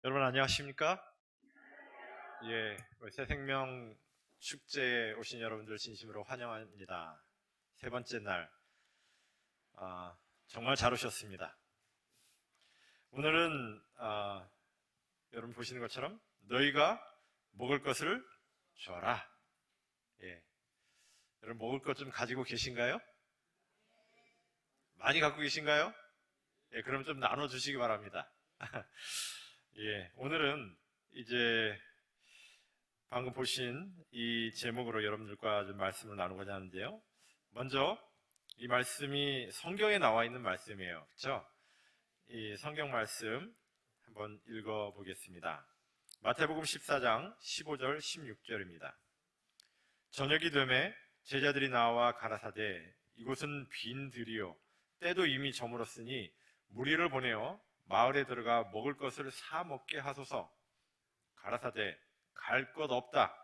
여러분 안녕하십니까? 예, 우리 새생명 축제에 오신 여러분들 진심으로 환영합니다. 세 번째 날, 정말 잘 오셨습니다. 오늘은 여러분 보시는 것처럼 너희가 먹을 것을 줘라. 예, 여러분 먹을 것 좀 가지고 계신가요? 많이 갖고 계신가요? 예, 그럼 좀 나눠주시기 바랍니다. 예, 오늘은 이제 방금 보신 이 제목으로 여러분들과 좀 말씀을 나누고자 하는데요. 먼저 이 말씀이 성경에 나와 있는 말씀이에요. 그렇죠? 이 성경 말씀 한번 읽어보겠습니다. 마태복음 14장 15절 16절입니다. 저녁이 되매 제자들이 나와 가라사대 이곳은 빈 들이요 때도 이미 저물었으니 무리를 보내어 마을에 들어가 먹을 것을 사 먹게 하소서. 가라사대 갈 것 없다.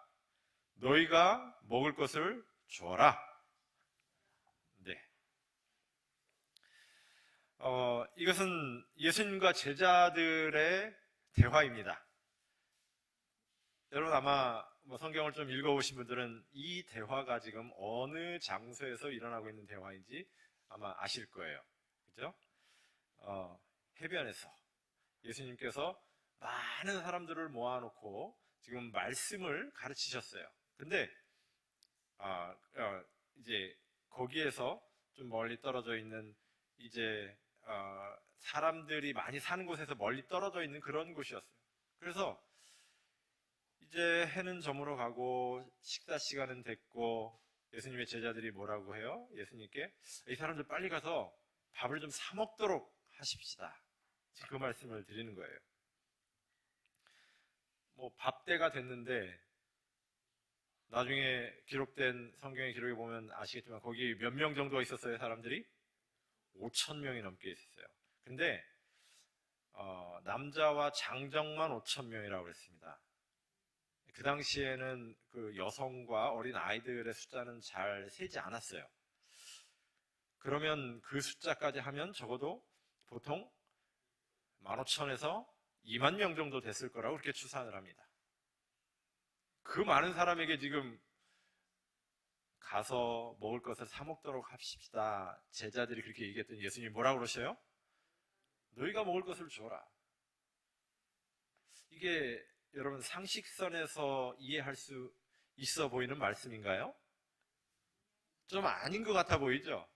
너희가 먹을 것을 주어라. 네. 이것은 예수님과 제자들의 대화입니다. 여러분 아마 성경을 좀 읽어보신 분들은 이 대화가 지금 어느 장소에서 일어나고 있는 대화인지 아마 아실 거예요. 그죠? 해변에서 예수님께서 많은 사람들을 모아놓고 지금 말씀을 가르치셨어요. 근데 이제 거기에서 좀 멀리 떨어져 있는 이제 사람들이 많이 사는 곳에서 멀리 떨어져 있는 그런 곳이었어요. 그래서 이제 해는 저물어 가고 식사 시간은 됐고 예수님의 제자들이 뭐라고 해요? 예수님께 이 사람들 빨리 가서 밥을 좀 사 먹도록 하십시다. 그 말씀을 드리는 거예요. 밥 때가 됐는데 나중에 기록된 성경의 기록에 보면 아시겠지만 거기 몇 명 정도가 있었어요, 사람들이? 5천 명이 넘게 있었어요. 근데 남자와 장정만 5천 명이라고 그랬습니다. 그 당시에는 그 여성과 어린 아이들의 숫자는 잘 세지 않았어요. 그러면 그 숫자까지 하면 적어도 보통 15,000에서 2만 명 정도 됐을 거라고 그렇게 추산을 합니다. 그 많은 사람에게 지금 가서 먹을 것을 사 먹도록 합시다. 제자들이 그렇게 얘기했더니 예수님이 뭐라고 그러셔요? 너희가 먹을 것을 줘라. 이게 여러분 상식선에서 이해할 수 있어 보이는 말씀인가요? 좀 아닌 것 같아 보이죠?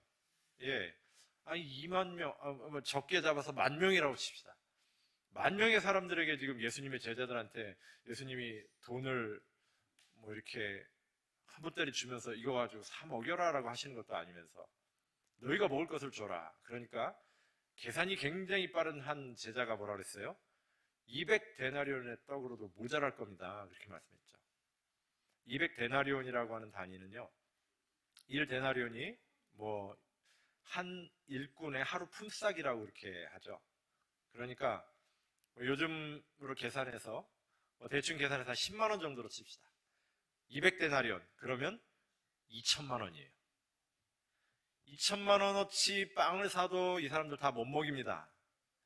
예. 아니 2만 명, 적게 잡아서 10,000명이라고 칩시다. 10,000명의 사람들에게 지금 예수님의 제자들한테 예수님이 돈을 이렇게 한 분짜리 주면서 이거 가지고 사 먹여라라고 하시는 것도 아니면서 너희가 먹을 것을 줘라. 그러니까 계산이 굉장히 빠른 한 제자가 뭐라 그랬어요? 200데나리온의 떡으로도 모자랄 겁니다. 그렇게 말씀했죠. 200데나리온이라고 하는 단위는요. 1데나리온이 한 일꾼의 하루 품삯이라고 이렇게 하죠. 그러니까 요즘으로 계산해서 대충 계산해서 한 10만 원 정도로 칩시다. 200데나리온 그러면 2천만 원이에요. 2천만 원어치 빵을 사도 이 사람들 다 못 먹입니다.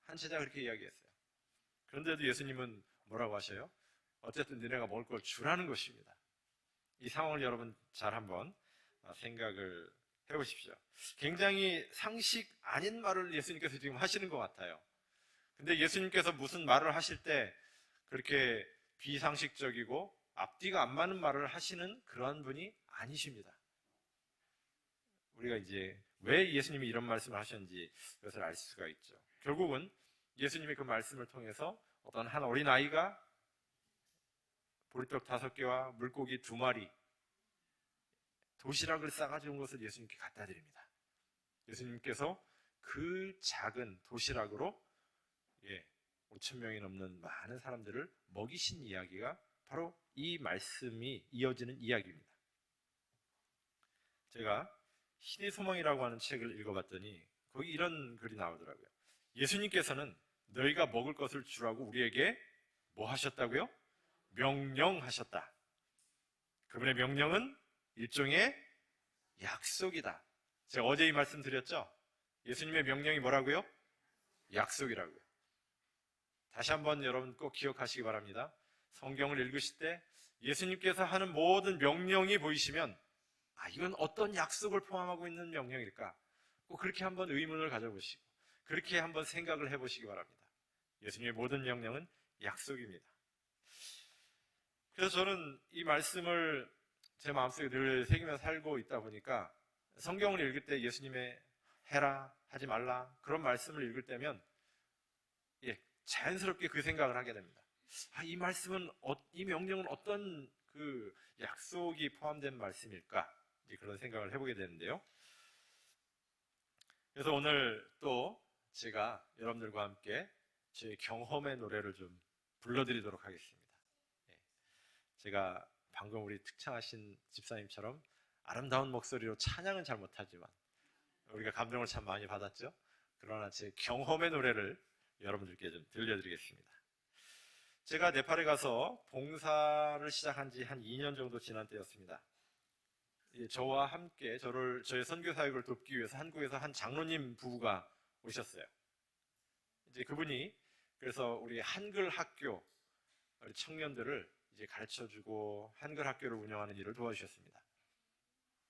한 제자가 그렇게 이야기했어요. 그런데도 예수님은 뭐라고 하셔요? 어쨌든 너네가 먹을 걸 주라는 것입니다. 이 상황을 여러분 잘 한번 생각을 해보십시오. 굉장히 상식 아닌 말을 예수님께서 지금 하시는 것 같아요. 근데 예수님께서 무슨 말을 하실 때 그렇게 비상식적이고 앞뒤가 안 맞는 말을 하시는 그러한 분이 아니십니다. 우리가 이제 왜 예수님이 이런 말씀을 하셨는지 그것을 알 수가 있죠. 결국은 예수님의 그 말씀을 통해서 어떤 한 어린아이가 보리떡 5개와 물고기 2마리 도시락을 싸가지고 온 것을 예수님께 갖다 드립니다. 예수님께서 그 작은 도시락으로 5,000명이 넘는 많은 사람들을 먹이신 이야기가 바로 이 말씀이 이어지는 이야기입니다. 제가 신의 소망이라고 하는 책을 읽어봤더니 거기 이런 글이 나오더라고요. 예수님께서는 너희가 먹을 것을 주라고 우리에게 뭐 하셨다고요? 명령하셨다. 그분의 명령은 일종의 약속이다. 제가 어제 이 말씀 드렸죠? 예수님의 명령이 뭐라고요? 약속이라고요. 다시 한번 여러분 꼭 기억하시기 바랍니다. 성경을 읽으실 때 예수님께서 하는 모든 명령이 보이시면 이건 어떤 약속을 포함하고 있는 명령일까? 꼭 그렇게 한번 의문을 가져보시고 그렇게 한번 생각을 해보시기 바랍니다. 예수님의 모든 명령은 약속입니다. 그래서 저는 이 말씀을 제 마음속에 늘 새기면서 살고 있다 보니까 성경을 읽을 때 예수님의 해라, 하지 말라 그런 말씀을 읽을 때면 자연스럽게 그 생각을 하게 됩니다. 이 말씀은, 이 명령은 어떤 그 약속이 포함된 말씀일까? 그런 생각을 해보게 되는데요. 그래서 오늘 또 제가 여러분들과 함께 제 경험의 노래를 좀 불러드리도록 하겠습니다. 제가 방금 우리 특창하신 집사님처럼 아름다운 목소리로 찬양은 잘 못하지만 우리가 감동을 참 많이 받았죠. 그러나 제 경험의 노래를 여러분들께 좀 들려드리겠습니다. 제가 네팔에 가서 봉사를 시작한 지 한 2년 정도 지난 때였습니다. 저와 함께 저의 선교 사역을 돕기 위해서 한국에서 한 장로님 부부가 오셨어요. 이제 그분이 그래서 우리 한글 학교 우리 청년들을 이제 가르쳐주고 한글 학교를 운영하는 일을 도와주셨습니다.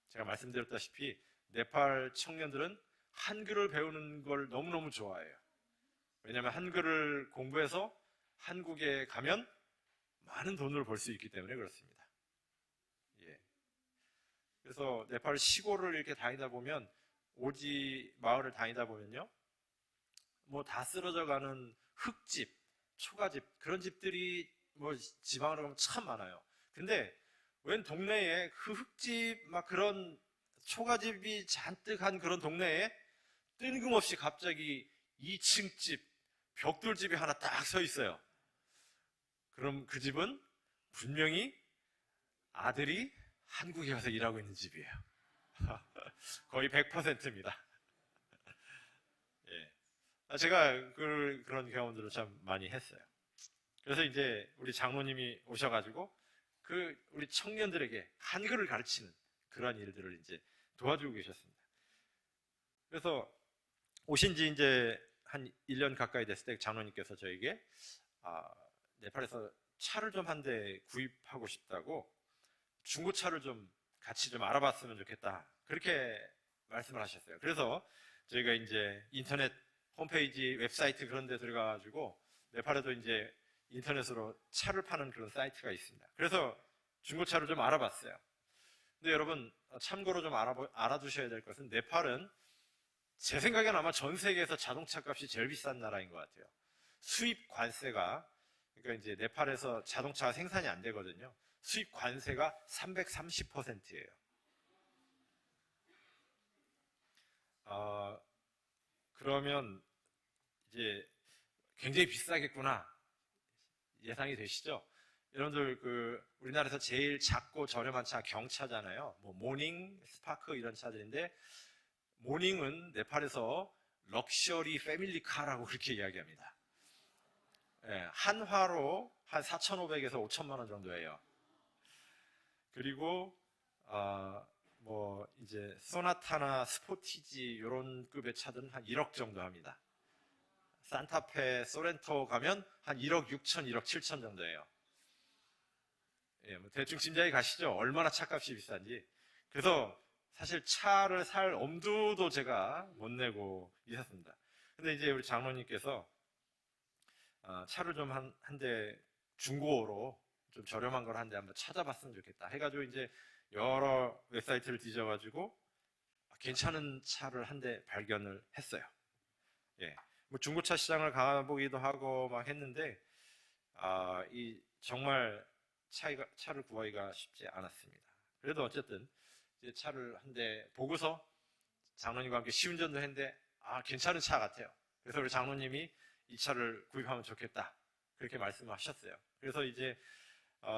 제가 말씀드렸다시피 네팔 청년들은 한글을 배우는 걸 너무너무 좋아해요. 왜냐하면 한글을 공부해서 한국에 가면 많은 돈을 벌 수 있기 때문에 그렇습니다. 그래서 네팔 시골을 이렇게 다니다 보면 오지 마을을 다니다 보면요, 뭐 다 쓰러져 가는 흙집, 초가집 그런 집들이 뭐 지방으로 가면 참 많아요. 근데 웬 동네에 그 흙집 막 그런 초가집이 잔뜩 한 그런 동네에 뜬금없이 갑자기 2층 집, 벽돌집이 하나 딱 서 있어요. 그럼 그 집은 분명히 아들이 한국에 가서 일하고 있는 집이에요. 거의 100%입니다. 제가 그런 경험들을 참 많이 했어요. 그래서 이제 우리 장로님이 오셔가지고 우리 청년들에게 한글을 가르치는 그런 일들을 이제 도와주고 계셨습니다. 그래서 오신 지 이제 한 1년 가까이 됐을 때 장로님께서 저에게 네팔에서 차를 좀 한 대 구입하고 싶다고 중고차를 좀 같이 좀 알아봤으면 좋겠다. 그렇게 말씀을 하셨어요. 그래서 저희가 이제 인터넷 홈페이지, 웹사이트 그런 데 들어가가지고 네팔에도 이제 인터넷으로 차를 파는 그런 사이트가 있습니다. 그래서 중고차를 좀 알아봤어요. 근데 여러분 참고로 좀 알아두셔야 될 것은 네팔은 제 생각엔 아마 전 세계에서 자동차 값이 제일 비싼 나라인 것 같아요. 수입 관세가, 그러니까 이제 네팔에서 자동차가 생산이 안 되거든요. 수입 관세가 330%예요. 그러면 이제 굉장히 비싸겠구나 예상이 되시죠? 여러분들 우리나라에서 제일 작고 저렴한 차 경차잖아요. 뭐 모닝, 스파크 이런 차들인데 모닝은 네팔에서 럭셔리 패밀리카라고 그렇게 이야기합니다. 한화로 한 4,500에서 5천만 원 정도예요. 그리고 뭐 이제 소나타나 스포티지 이런 급의 차들은 한 1억 정도 합니다. 산타페, 소렌토 가면 한 1억 6천, 1억 7천 정도예요. 뭐 대충 짐작이 가시죠? 얼마나 차값이 비싼지. 그래서 사실 차를 살 엄두도 제가 못 내고 있었습니다. 근데 이제 우리 장로님께서 차를 좀 한 대 중고로 좀 저렴한 걸 한 대 한번 찾아봤으면 좋겠다 해가지고 이제 여러 웹사이트를 뒤져가지고 괜찮은 차를 한 대 발견을 했어요. 뭐 중고차 시장을 가보기도 하고 막 했는데 정말 차를 구하기가 쉽지 않았습니다. 그래도 어쨌든 이제 차를 한 대 보고서 장로님과 함께 시운전도 했는데 괜찮은 차 같아요. 그래서 우리 장로님이 이 차를 구입하면 좋겠다 그렇게 말씀하셨어요. 그래서 이제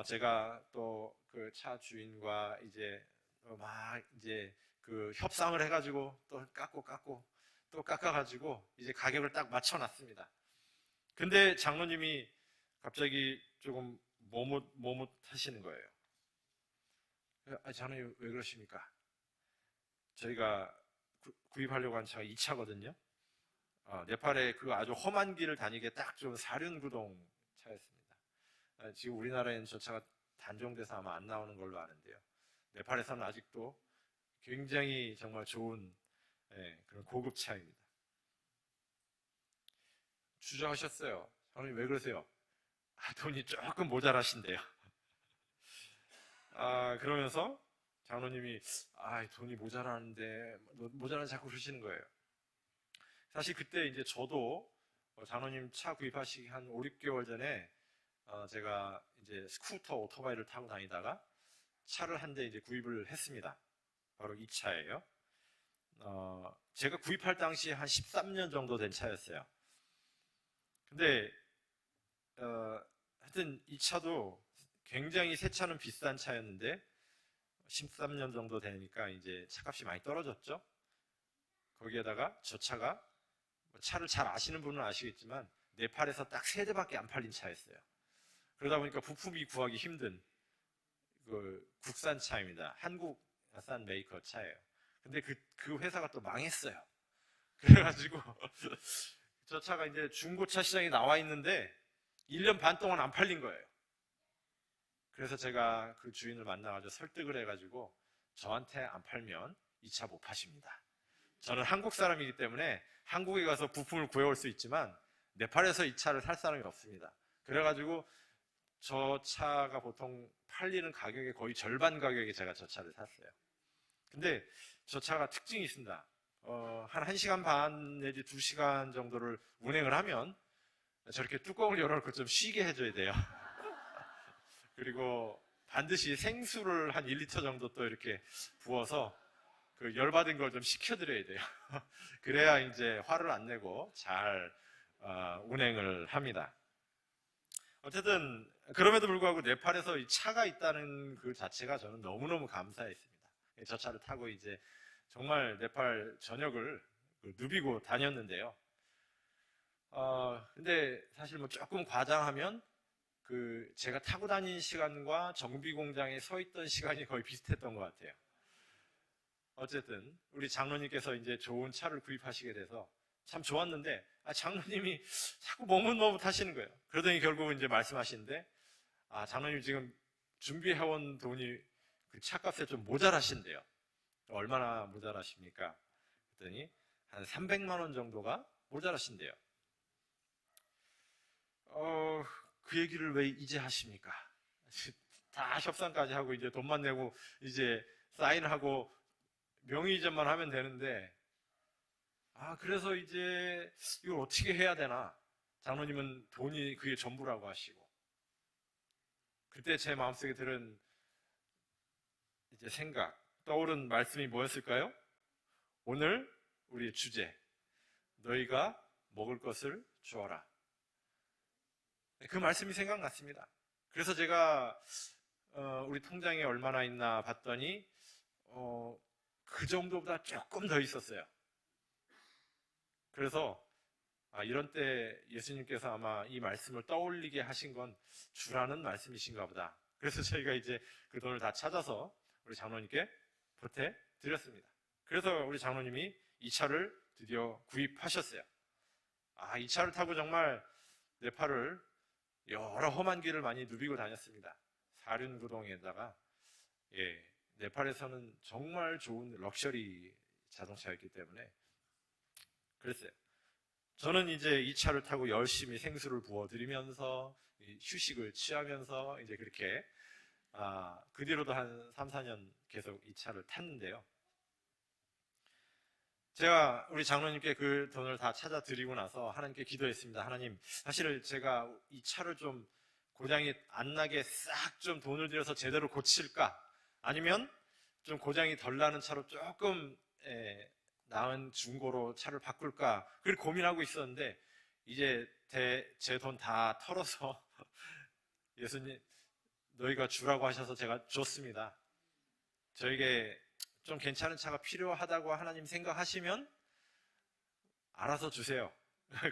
제가 또 그 차 주인과 이제 막 이제 그 협상을 해가지고 또 깎고 또 깎아가지고 이제 가격을 딱 맞춰놨습니다. 근데 장로님이 갑자기 조금 머뭇하시는 거예요. 장로님 왜 그러십니까? 저희가 구입하려고 한 차가 이 차거든요. 네팔의 그 아주 험한 길을 다니게 딱 좋은 사륜구동 차였습니다. 지금 우리나라에는 저 차가 단종돼서 아마 안 나오는 걸로 아는데요. 네팔에서는 아직도 굉장히 정말 좋은 그런 고급 차입니다. 주저하셨어요. 장로님 왜 그러세요? 돈이 조금 모자라신데요. 그러면서 장로님이 돈이 모자라는데 모자라는 자꾸 그러시는 거예요. 사실 그때 이제 저도 장로님 차 구입하시기 한 5, 6개월 전에 제가 이제 스쿠터 오토바이를 타고 다니다가 차를 한 대 이제 구입을 했습니다. 바로 이 차예요. 제가 구입할 당시에 한 13년 정도 된 차였어요. 근데 하여튼 이 차도 굉장히 새 차는 비싼 차였는데 13년 정도 되니까 이제 차값이 많이 떨어졌죠. 거기에다가 저 차가 차를 잘 아시는 분은 아시겠지만 네팔에서 딱 3대밖에 안 팔린 차였어요. 그러다 보니까 부품이 구하기 힘든 그 국산 차입니다. 한국산 메이커 차예요. 근데 그 회사가 또 망했어요. 그래가지고 저 차가 이제 중고차 시장에 나와 있는데 1년 반 동안 안 팔린 거예요. 그래서 제가 그 주인을 만나가지고 설득을 해가지고 저한테 안 팔면 이 차 못 파십니다. 저는 한국 사람이기 때문에 한국에 가서 부품을 구해올 수 있지만 네팔에서 이 차를 살 사람이 없습니다. 그래가지고 저 차가 보통 팔리는 가격의 거의 절반 가격에 제가 저 차를 샀어요. 근데 저 차가 특징이 있습니다. 한 1시간 반 내지 2시간 정도를 운행을 하면 저렇게 뚜껑을 열어놓고 좀 쉬게 해줘야 돼요. 그리고 반드시 생수를 한 1리터 정도 또 이렇게 부어서 그 열받은 걸 좀 식혀드려야 돼요. 그래야 이제 화를 안 내고 잘 운행을 합니다. 어쨌든 그럼에도 불구하고 네팔에서 이 차가 있다는 그 자체가 저는 너무너무 감사했습니다. 저 차를 타고 이제 정말 네팔 전역을 누비고 다녔는데요. 근데 사실 뭐 조금 과장하면 제가 타고 다닌 시간과 정비 공장에 서 있던 시간이 거의 비슷했던 것 같아요. 어쨌든 우리 장로님께서 이제 좋은 차를 구입하시게 돼서 참 좋았는데 장로님이 자꾸 머뭇머뭇하시는 거예요. 그러더니 결국은 이제 말씀하시는데 장로님 지금 준비해온 돈이 그 차값에 좀 모자라신대요. 얼마나 모자라십니까? 그랬더니 한 300만 원 정도가 모자라신대요. 그 얘기를 왜 이제 하십니까? 다 협상까지 하고 이제 돈만 내고 이제 사인하고 명의 이전만 하면 되는데 그래서 이제 이걸 어떻게 해야 되나? 장로님은 돈이 그게 전부라고 하시고 그때 제 마음속에 들은 이제 떠오른 말씀이 뭐였을까요? 오늘 우리의 주제, 너희가 먹을 것을 주어라. 그 말씀이 생각났습니다. 그래서 제가 우리 통장에 얼마나 있나 봤더니 그 정도보다 조금 더 있었어요. 그래서 이런 때 예수님께서 아마 이 말씀을 떠올리게 하신 건 주라는 말씀이신가 보다. 그래서 저희가 이제 그 돈을 다 찾아서 우리 장로님께 보태 드렸습니다. 그래서 우리 장로님이 이 차를 드디어 구입하셨어요. 이 차를 타고 정말 네팔을 여러 험한 길을 많이 누비고 다녔습니다. 사륜구동에다가 네팔에서는 정말 좋은 럭셔리 자동차였기 때문에 그랬어요. 저는 이제 이 차를 타고 열심히 생수를 부어드리면서 휴식을 취하면서 이제 그렇게 그 뒤로도 한 3, 4년 계속 이 차를 탔는데요. 제가 우리 장로님께 그 돈을 다 찾아 드리고 나서 하나님께 기도했습니다. 하나님, 사실 제가 이 차를 좀 고장이 안 나게 싹 좀 돈을 들여서 제대로 고칠까? 아니면 좀 고장이 덜 나는 차로 조금 나은 중고로 차를 바꿀까? 그걸 고민하고 있었는데 이제 제 돈 다 털어서 예수님 너희가 주라고 하셔서 제가 줬습니다. 저에게 좀 괜찮은 차가 필요하다고 하나님 생각하시면 알아서 주세요.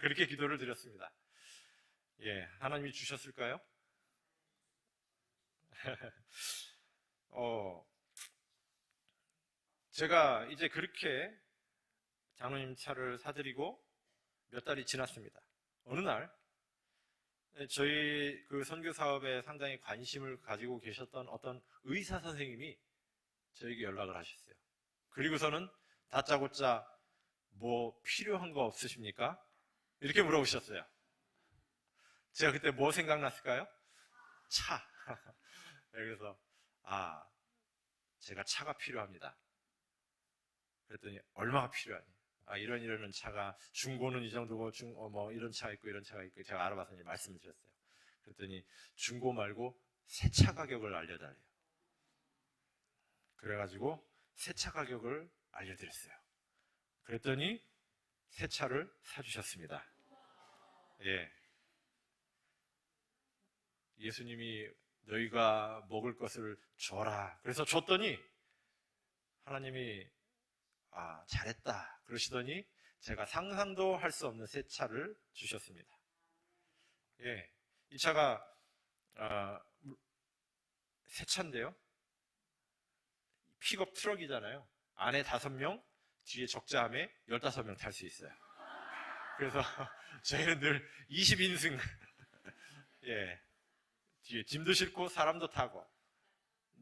그렇게 기도를 드렸습니다. 하나님이 주셨을까요? 제가 이제 그렇게 장로님 차를 사드리고 몇 달이 지났습니다. 어느 날 저희 그 선교 사업에 상당히 관심을 가지고 계셨던 어떤 의사 선생님이 저에게 연락을 하셨어요. 그리고서는 다짜고짜 뭐 필요한 거 없으십니까? 이렇게 물어보셨어요. 제가 그때 뭐 생각났을까요? 차. 그래서 제가 차가 필요합니다. 그랬더니 얼마가 필요하니? 이런 차가 중고는 이 정도고 뭐 이런 차가 있고 이런 차가 있고 제가 알아봐서 말씀을 드렸어요. 그랬더니 중고 말고 새 차 가격을 알려달래요. 그래가지고 새 차 가격을 알려드렸어요. 그랬더니 새 차를 사주셨습니다. 예. 예수님이 너희가 먹을 것을 줘라. 그래서 줬더니 하나님이 잘했다 그러시더니 제가 상상도 할 수 없는 새 차를 주셨습니다. 예, 이 차가 새 차인데요. 픽업 트럭이잖아요. 안에 5명, 뒤에 적자함에 15명 탈 수 있어요. 그래서 저희는 늘 20인승 예, 뒤에 짐도 싣고 사람도 타고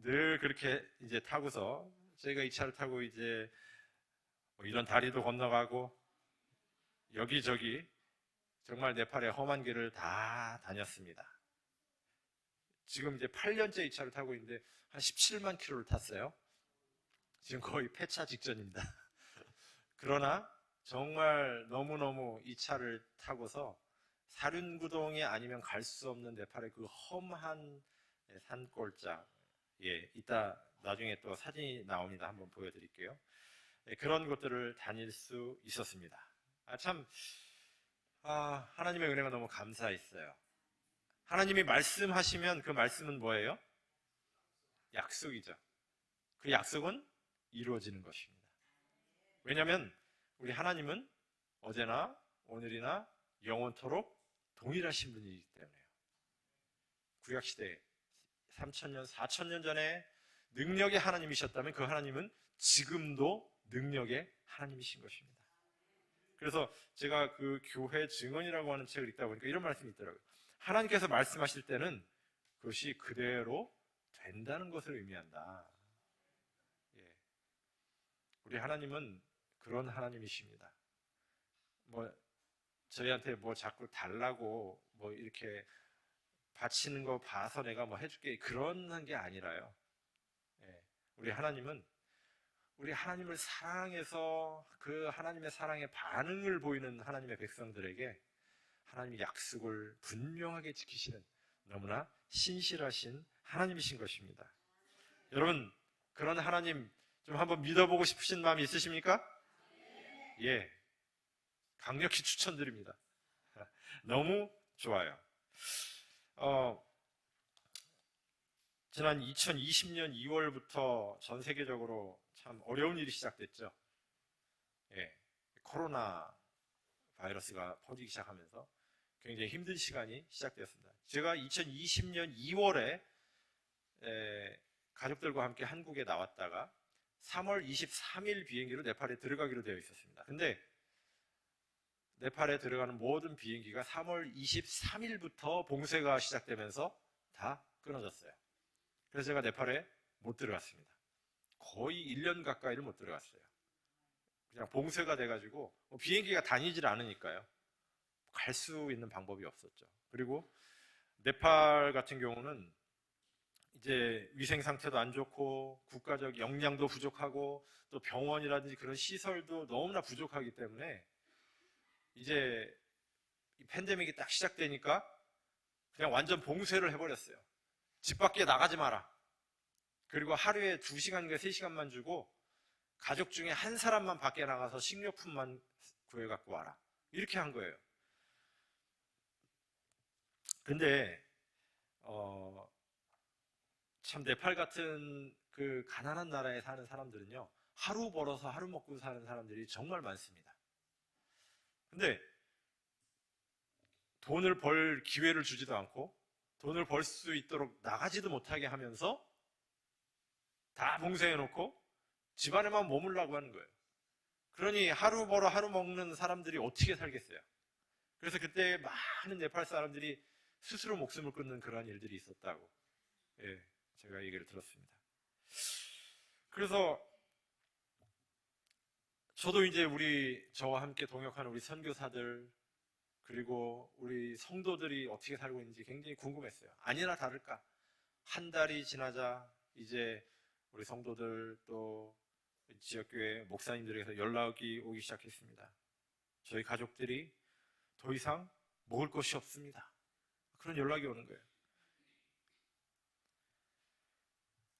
늘 그렇게 이제 타고서 저희가 이 차를 타고 이제 뭐 이런 다리도 건너가고 여기저기 정말 네팔의 험한 길을 다 다녔습니다. 지금 이제 8년째 이 차를 타고 있는데 한 17만 킬로를 탔어요. 지금 거의 폐차 직전입니다. 그러나 정말 너무너무 이 차를 타고서 사륜구동이 아니면 갈 수 없는 네팔의 그 험한 산골짜, 이따 나중에 또 사진이 나옵니다. 한번 보여드릴게요. 그런 곳들을 다닐 수 있었습니다. 하나님의 은혜가 너무 감사했어요. 하나님이 말씀하시면 그 말씀은 뭐예요? 약속이죠. 그 약속은 이루어지는 것입니다. 왜냐하면 우리 하나님은 어제나 오늘이나 영원토록 동일하신 분이기 때문에요. 구약시대 3000년, 4000년 전에 능력의 하나님이셨다면 그 하나님은 지금도 능력의 하나님이신 것입니다. 그래서 제가 그 교회 증언이라고 하는 책을 읽다 보니까 이런 말씀이 있더라고요. 하나님께서 말씀하실 때는 그것이 그대로 된다는 것을 의미한다. 우리 하나님은 그런 하나님이십니다. 저희한테 자꾸 달라고 이렇게 바치는 거 봐서 내가 해줄게 그런 게 아니라요. 우리 하나님은 우리 하나님을 사랑해서 그 하나님의 사랑에 반응을 보이는 하나님의 백성들에게 하나님의 약속을 분명하게 지키시는 너무나 신실하신 하나님이신 것입니다. 여러분, 그런 하나님 좀 한번 믿어보고 싶으신 마음이 있으십니까? 예, 강력히 추천드립니다. 너무 좋아요. 지난 2020년 2월부터 전 세계적으로 참 어려운 일이 시작됐죠. 코로나 바이러스가 퍼지기 시작하면서 굉장히 힘든 시간이 시작되었습니다. 제가 2020년 2월에 가족들과 함께 한국에 나왔다가 3월 23일 비행기로 네팔에 들어가기로 되어 있었습니다. 근데 네팔에 들어가는 모든 비행기가 3월 23일부터 봉쇄가 시작되면서 다 끊어졌어요. 그래서 제가 네팔에 못 들어갔습니다. 거의 1년 가까이를 못 들어갔어요. 그냥 봉쇄가 돼가지고 비행기가 다니질 않으니까요. 갈 수 있는 방법이 없었죠. 그리고 네팔 같은 경우는 이제 위생 상태도 안 좋고 국가적 역량도 부족하고 또 병원이라든지 그런 시설도 너무나 부족하기 때문에 이제 이 팬데믹이 딱 시작되니까 그냥 완전 봉쇄를 해버렸어요. 집 밖에 나가지 마라. 그리고 하루에 2시간인가 3시간만 주고 가족 중에 한 사람만 밖에 나가서 식료품만 구해갖고 와라. 이렇게 한 거예요. 근데 참 네팔 같은 그 가난한 나라에 사는 사람들은요, 하루 벌어서 하루 먹고 사는 사람들이 정말 많습니다. 근데 돈을 벌 기회를 주지도 않고 돈을 벌 수 있도록 나가지도 못하게 하면서 다 봉쇄해놓고 집안에만 머물라고 하는 거예요. 그러니 하루 벌어 하루 먹는 사람들이 어떻게 살겠어요? 그래서 그때 많은 네팔 사람들이 스스로 목숨을 끊는 그러한 일들이 있었다고, 예, 제가 얘기를 들었습니다. 그래서 저도 이제 저와 함께 동역하는 우리 선교사들, 그리고 우리 성도들이 어떻게 살고 있는지 굉장히 궁금했어요. 아니나 다를까 한 달이 지나자 이제 우리 성도들 또 지역교회 목사님들에게서 연락이 오기 시작했습니다. 저희 가족들이 더 이상 먹을 것이 없습니다. 그런 연락이 오는 거예요.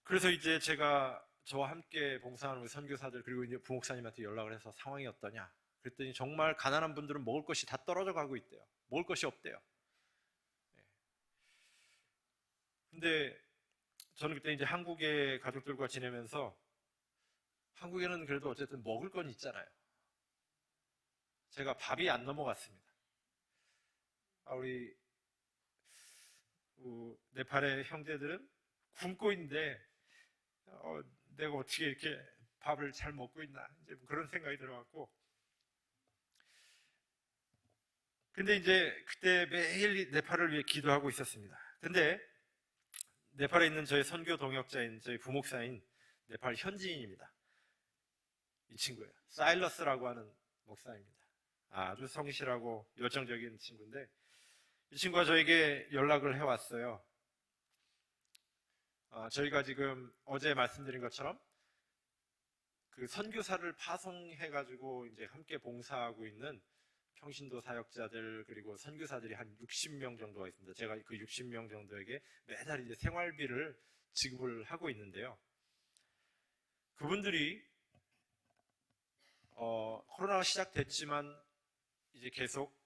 그래서 이제 제가 저와 함께 봉사하는 우리 선교사들 그리고 이제 부목사님한테 연락을 해서 상황이 어떠냐 그랬더니 정말 가난한 분들은 먹을 것이 다 떨어져 가고 있대요. 먹을 것이 없대요. 근데 저는 그때 이제 한국의 가족들과 지내면서 한국에는 그래도 어쨌든 먹을 건 있잖아요. 제가 밥이 안 넘어갔습니다. 우리 네팔의 형제들은 굶고 있는데 내가 어떻게 이렇게 밥을 잘 먹고 있나 이제 그런 생각이 들어갖고, 근데 이제 그때 매일 네팔을 위해 기도하고 있었습니다. 근데 네팔에 있는 저희 선교 동역자인 저희 부목사인 네팔 현지인입니다. 이 친구예요. 사일러스라고 하는 목사입니다. 아주 성실하고 열정적인 친구인데 이 친구가 저에게 연락을 해왔어요. 저희가 지금 어제 말씀드린 것처럼 그 선교사를 파송해가지고 이제 함께 봉사하고 있는 평신도 사역자들 그리고 선교사들이 한 60명 정도가 있습니다. 제가 그 60명 정도에게 매달 이제 생활비를 지급을 하고 있는데요. 그분들이 코로나가 시작됐지만 이제 계속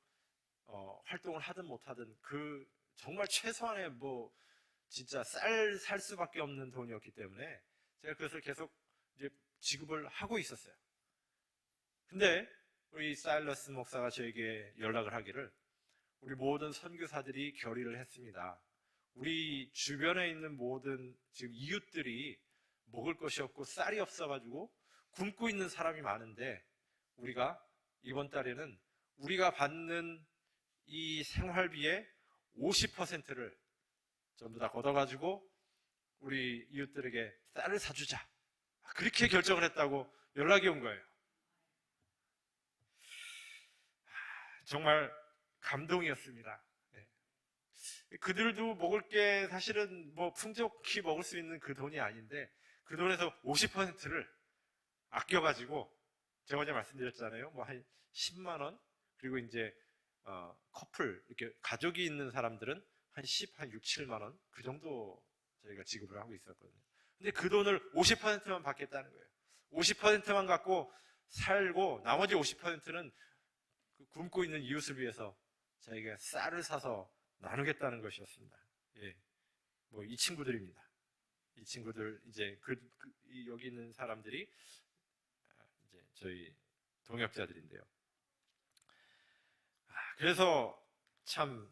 활동을 하든 못하든 그 정말 최소한의 뭐 진짜 살 수밖에 없는 돈이었기 때문에 제가 그것을 계속 이제 지급을 하고 있었어요. 근데 우리 사일러스 목사가 저에게 연락을 하기를 우리 모든 선교사들이 결의를 했습니다. 우리 주변에 있는 모든 지금 이웃들이 먹을 것이 없고 쌀이 없어가지고 굶고 있는 사람이 많은데 우리가 이번 달에는 우리가 받는 이 생활비의 50%를 전부 다 걷어가지고 우리 이웃들에게 쌀을 사주자. 그렇게 결정을 했다고 연락이 온 거예요. 정말 감동이었습니다. 네. 그들도 먹을 게 사실은 뭐 풍족히 먹을 수 있는 그 돈이 아닌데 그 돈에서 50%를 아껴가지고 제가 어제 말씀드렸잖아요. 뭐 한 10만 원 그리고 이제 커플 이렇게 가족이 있는 사람들은 한 6, 7만 원 그 정도 저희가 지급을 하고 있었거든요. 근데 그 돈을 50%만 받겠다는 거예요. 50%만 갖고 살고 나머지 50%는 굶고 있는 이웃을 위해서 자기가 쌀을 사서 나누겠다는 것이었습니다. 예, 뭐 이 친구들입니다. 이 친구들 이제 여기 있는 사람들이 이제 저희 동역자들인데요. 그래서 참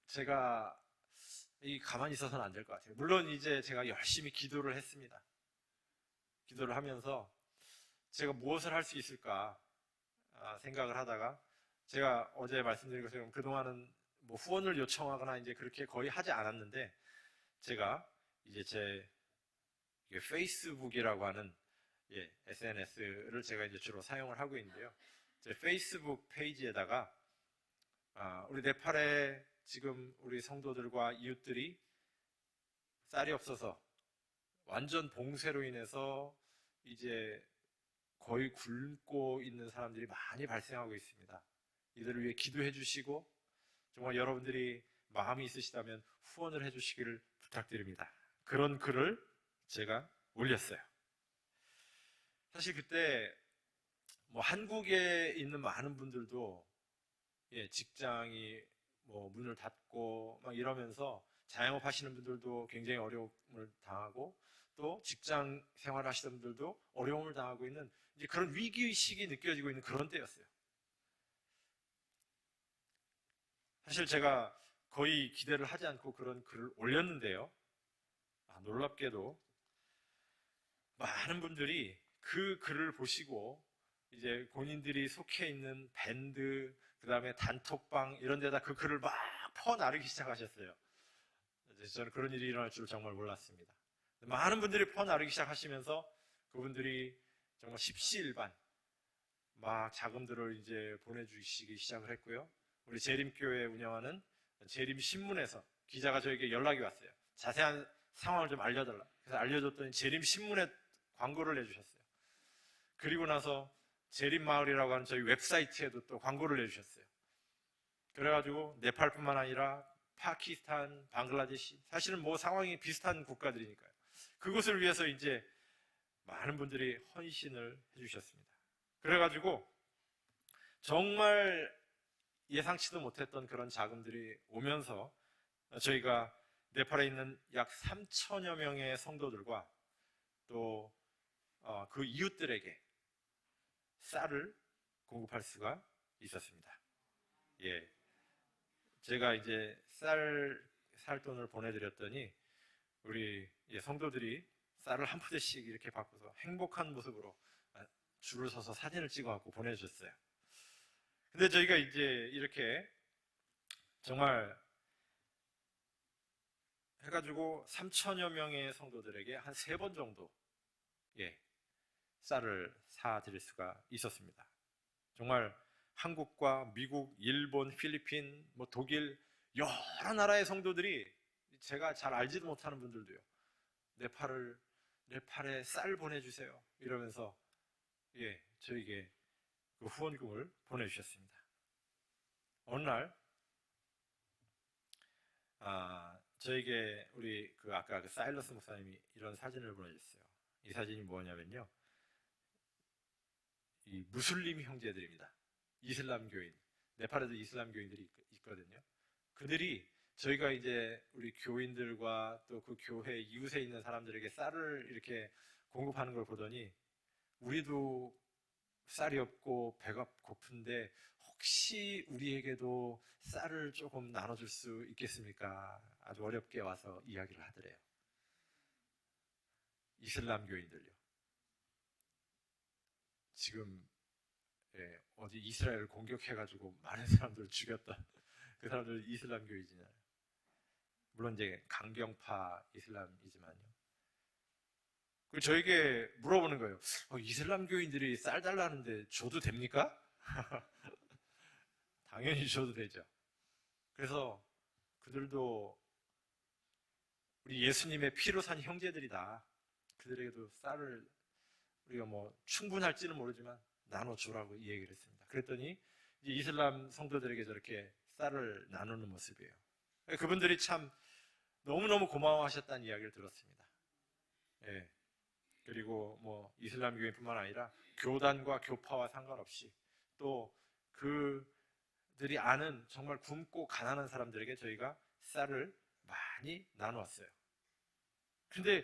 제가 가만히 있어서는 안 될 것 같아요. 물론 이제 제가 열심히 기도를 했습니다. 기도를 하면서 제가 무엇을 할 수 있을까 생각을 하다가 제가 어제 말씀드린 것처럼 그동안은 뭐 후원을 요청하거나 이제 그렇게 거의 하지 않았는데 제가 이제 제 페이스북이라고 하는 SNS를 제가 이제 주로 사용을 하고 있는데요. 제 페이스북 페이지에다가 우리 네팔에 지금 우리 성도들과 이웃들이 쌀이 없어서 완전 봉쇄로 인해서 이제 거의 굶고 있는 사람들이 많이 발생하고 있습니다. 이들을 위해 기도해 주시고 정말 여러분들이 마음이 있으시다면 후원을 해 주시기를 부탁드립니다. 그런 글을 제가 올렸어요. 사실 그때 뭐 한국에 있는 많은 분들도 직장이 뭐 문을 닫고 막 이러면서 자영업 하시는 분들도 굉장히 어려움을 당하고 또 직장 생활 하시는 분들도 어려움을 당하고 있는 이제 그런 위기의식이 느껴지고 있는 그런 때였어요. 사실 제가 거의 기대를 하지 않고 그런 글을 올렸는데요. 놀랍게도 많은 분들이 그 글을 보시고 이제 본인들이 속해 있는 밴드 그 다음에 단톡방 이런 데다 그 글을 막 퍼나르기 시작하셨어요. 저는 그런 일이 일어날 줄 정말 몰랐습니다. 많은 분들이 퍼나르기 시작하시면서 그분들이 정말 십시일반 막 자금들을 이제 보내주시기 시작을 했고요. 우리 재림교회 운영하는 재림신문에서 기자가 저에게 연락이 왔어요. 자세한 상황을 좀 알려달라. 그래서 알려줬더니 재림신문에 광고를 내주셨어요. 그리고 나서 재림마을이라고 하는 저희 웹사이트에도 또 광고를 내주셨어요. 그래가지고 네팔뿐만 아니라 파키스탄, 방글라데시, 사실은 뭐 상황이 비슷한 국가들이니까요. 그것을 위해서 이제 많은 분들이 헌신을 해주셨습니다. 그래가지고 정말 예상치도 못했던 그런 자금들이 오면서 저희가 네팔에 있는 약 3천여 명의 성도들과 또 그 이웃들에게 쌀을 공급할 수가 있었습니다. 예, 제가 이제 살 돈을 보내드렸더니 우리 성도들이 쌀을 한 푸대씩 이렇게 받고서 행복한 모습으로 줄을 서서 사진을 찍어갖고 보내주셨어요. 근데 저희가 이제 이렇게 정말 해가지고 3천여 명의 성도들에게 한 3번 정도 쌀을 사드릴 수가 있었습니다. 정말 한국과 미국, 일본, 필리핀, 뭐 독일 여러 나라의 성도들이 제가 잘 알지도 못하는 분들도요. 네팔에 쌀 보내주세요. 이러면서 저에게 그 후원금을 보내주셨습니다. 어느 날 저에게 우리 아까 그 사일러스 목사님이 이런 사진을 보내주셨어요. 이 사진이 뭐냐면요. 이 무슬림 형제들입니다. 이슬람교인. 네팔에도 이슬람교인들이 있거든요. 그들이 저희가 이제 우리 교인들과 또 그 교회 이웃에 있는 사람들에게 쌀을 이렇게 공급하는 걸 보더니 우리도 쌀이 없고 배가 고픈데 혹시 우리에게도 쌀을 조금 나눠줄 수 있겠습니까? 아주 어렵게 와서 이야기를 하더래요. 이슬람교인들요. 지금 어디 이스라엘을 공격해가지고 많은 사람들을 죽였다. 그 사람들 이슬람교이잖아요. 물론 이제 강경파 이슬람이지만요. 그리고 저에게 물어보는 거예요. 이슬람교인들이 쌀 달라는데 줘도 됩니까? 당연히 줘도 되죠. 그래서 그들도 우리 예수님의 피로 산 형제들이다. 그들에게도 쌀을 우리가 뭐 충분할지는 모르지만 나눠주라고 이 얘기를 했습니다. 그랬더니 이제 이슬람 성도들에게 저렇게 쌀을 나누는 모습이에요. 그분들이 참 너무너무 고마워하셨다는 이야기를 들었습니다. 예. 그리고 뭐 이슬람교인뿐만 아니라 교단과 교파와 상관없이 또 그들이 아는 정말 굶고 가난한 사람들에게 저희가 쌀을 많이 나누었어요. 근데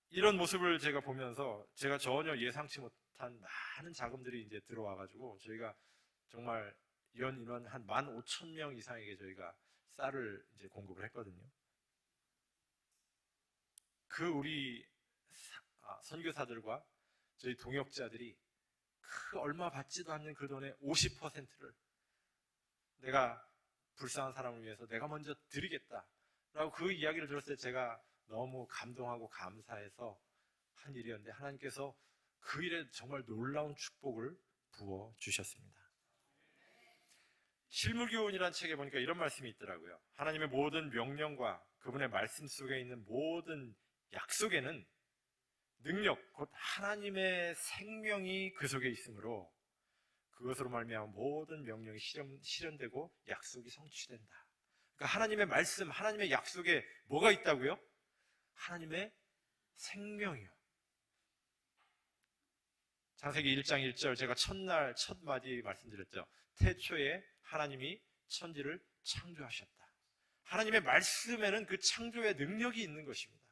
이런 모습을 제가 보면서 제가 전혀 예상치 못한 많은 자금들이 이제 들어와가지고 저희가 정말 연 인원 한 15,000명 이상에게 저희가 쌀을 이제 공급을 했거든요. 그 우리 선교사들과 저희 동역자들이 그 얼마 받지도 않는 그 돈의 50%를 내가 불쌍한 사람을 위해서 내가 먼저 드리겠다라고 그 이야기를 들었을 때 제가 너무 감동하고 감사해서 한 일이었는데 하나님께서 그 일에 정말 놀라운 축복을 부어주셨습니다. 실물교훈이라는 책에 보니까 이런 말씀이 있더라고요. 하나님의 모든 명령과 그분의 말씀 속에 있는 모든 약속에는 능력, 곧 하나님의 생명이 그 속에 있으므로 그것으로 말미암아 모든 명령이 실현되고 약속이 성취된다. 그러니까 하나님의 말씀, 하나님의 약속에 뭐가 있다고요? 하나님의 생명이요. 창세기 1장 1절 제가 첫날 첫 마디 말씀드렸죠. 태초에 하나님이 천지를 창조하셨다. 하나님의 말씀에는 그 창조의 능력이 있는 것입니다.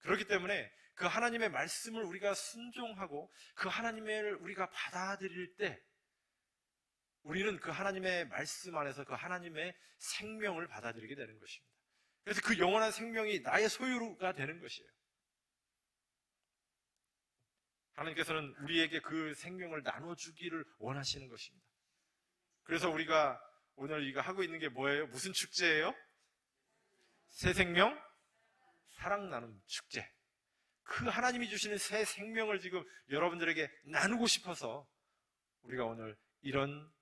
그렇기 때문에 그 하나님의 말씀을 우리가 순종하고 그 하나님을 우리가 받아들일 때 우리는 그 하나님의 말씀 안에서 그 하나님의 생명을 받아들이게 되는 것입니다. 그래서 그 영원한 생명이 나의 소유가 되는 것이에요. 하나님께서는 우리에게 그 생명을 나눠주기를 원하시는 것입니다. 그래서 우리가 오늘 이거 하고 있는 게 뭐예요? 무슨 축제예요? 새 생명 사랑 나눔 축제. 그 하나님이 주시는 새 생명을 지금 여러분들에게 나누고 싶어서 우리가 오늘 이런